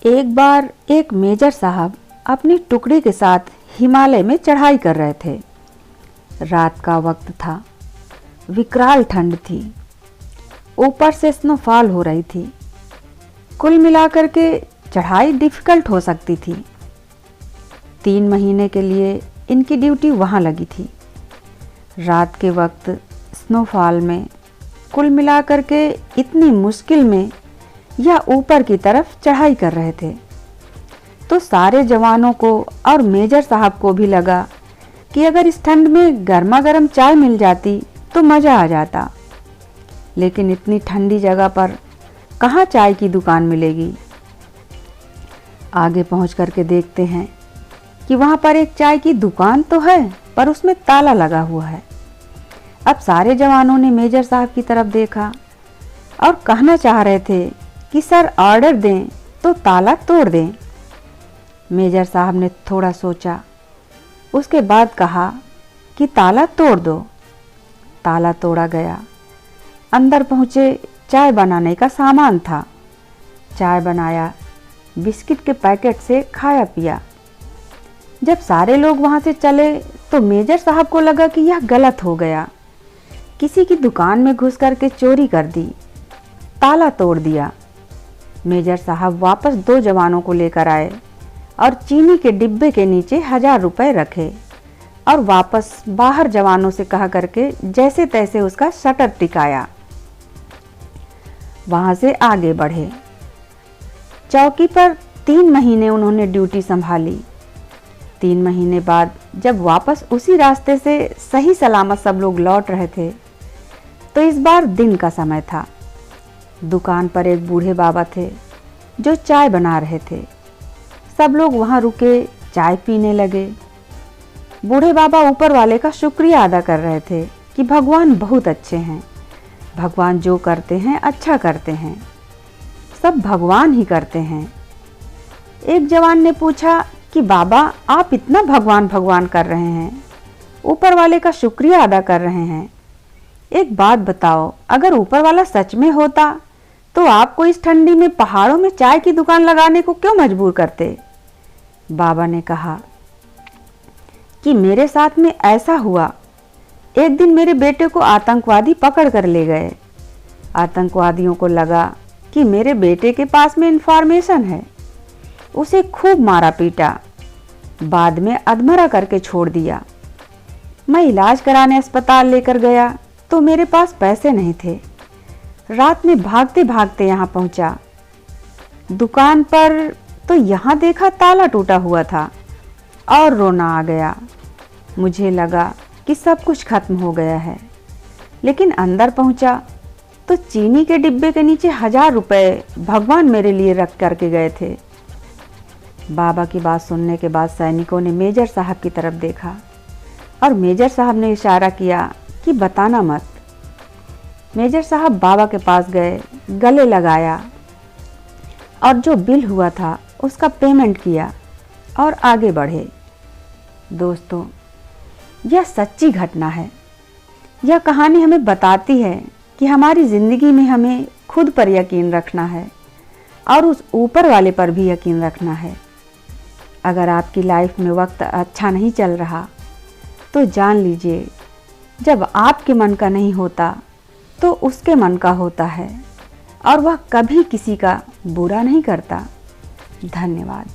एक बार एक मेजर साहब अपनी टुकड़ी के साथ हिमालय में चढ़ाई कर रहे थे। रात का वक्त था, विकराल ठंड थी, ऊपर से स्नोफॉल हो रही थी। कुल मिलाकर के चढ़ाई डिफिकल्ट हो सकती थी। 3 महीने के लिए इनकी ड्यूटी वहाँ लगी थी। रात के वक्त स्नोफॉल में कुल मिलाकर के इतनी मुश्किल में या ऊपर की तरफ चढ़ाई कर रहे थे, तो सारे जवानों को और मेजर साहब को भी लगा कि अगर इस ठंड में गर्मा गर्म चाय मिल जाती तो मज़ा आ जाता। लेकिन इतनी ठंडी जगह पर कहाँ चाय की दुकान मिलेगी। आगे पहुँच करके देखते हैं कि वहाँ पर एक चाय की दुकान तो है, पर उसमें ताला लगा हुआ है। अब सारे जवानों ने मेजर साहब की तरफ देखा और कहना चाह रहे थे कि सर ऑर्डर दें तो ताला तोड़ दें। मेजर साहब ने थोड़ा सोचा, उसके बाद कहा कि ताला तोड़ दो। ताला तोड़ा गया। अंदर पहुँचे, चाय बनाने का सामान था। चाय बनाया, बिस्किट के पैकेट से खाया पिया। जब सारे लोग वहाँ से चले तो मेजर साहब को लगा कि यह गलत हो गया। किसी की दुकान में घुस करके चोरी कर दी, ताला तोड़ दिया। मेजर साहब वापस 2 जवानों को लेकर आए और चीनी के डिब्बे के नीचे 1000 रुपए रखे और वापस बाहर जवानों से कहा करके जैसे तैसे उसका शटर टिकाया। वहां से आगे बढ़े। चौकी पर 3 महीने उन्होंने ड्यूटी संभाली। 3 महीने बाद जब वापस उसी रास्ते से सही सलामत सब लोग लौट रहे थे, तो इस बार दिन का समय था। दुकान पर एक बूढ़े बाबा थे जो चाय बना रहे थे। सब लोग वहां रुके, चाय पीने लगे। बूढ़े बाबा ऊपर वाले का शुक्रिया अदा कर रहे थे कि भगवान बहुत अच्छे हैं, भगवान जो करते हैं अच्छा करते हैं, सब भगवान ही करते हैं। एक जवान ने पूछा कि बाबा आप इतना भगवान भगवान कर रहे हैं, ऊपर वाले का शुक्रिया अदा कर रहे हैं, एक बात बताओ, अगर ऊपर वाला सच में होता तो आपको इस ठंडी में पहाड़ों में चाय की दुकान लगाने को क्यों मजबूर करते। बाबा ने कहा कि मेरे साथ में ऐसा हुआ, एक दिन मेरे बेटे को आतंकवादी पकड़ कर ले गए। आतंकवादियों को लगा कि मेरे बेटे के पास में इंफॉर्मेशन है, उसे खूब मारा पीटा, बाद में अधमरा करके छोड़ दिया। मैं इलाज कराने अस्पताल लेकर गया तो मेरे पास पैसे नहीं थे। रात में भागते भागते यहाँ पहुँचा। दुकान पर तो यहाँ देखा ताला टूटा हुआ था और रोना आ गया। मुझे लगा कि सब कुछ खत्म हो गया है, लेकिन अंदर पहुँचा तो चीनी के डिब्बे के नीचे 1000 रुपए भगवान मेरे लिए रख करके गए थे। बाबा की बात सुनने के बाद सैनिकों ने मेजर साहब की तरफ देखा और मेजर साहब ने इशारा किया कि बताना मत। मेजर साहब बाबा के पास गए, गले लगाया और जो बिल हुआ था उसका पेमेंट किया और आगे बढ़े। दोस्तों, यह सच्ची घटना है। यह कहानी हमें बताती है कि हमारी ज़िंदगी में हमें खुद पर यकीन रखना है और उस ऊपर वाले पर भी यकीन रखना है। अगर आपकी लाइफ में वक्त अच्छा नहीं चल रहा तो जान लीजिए, जब आपके मन का नहीं होता तो उसके मन का होता है और वह कभी किसी का बुरा नहीं करता। धन्यवाद।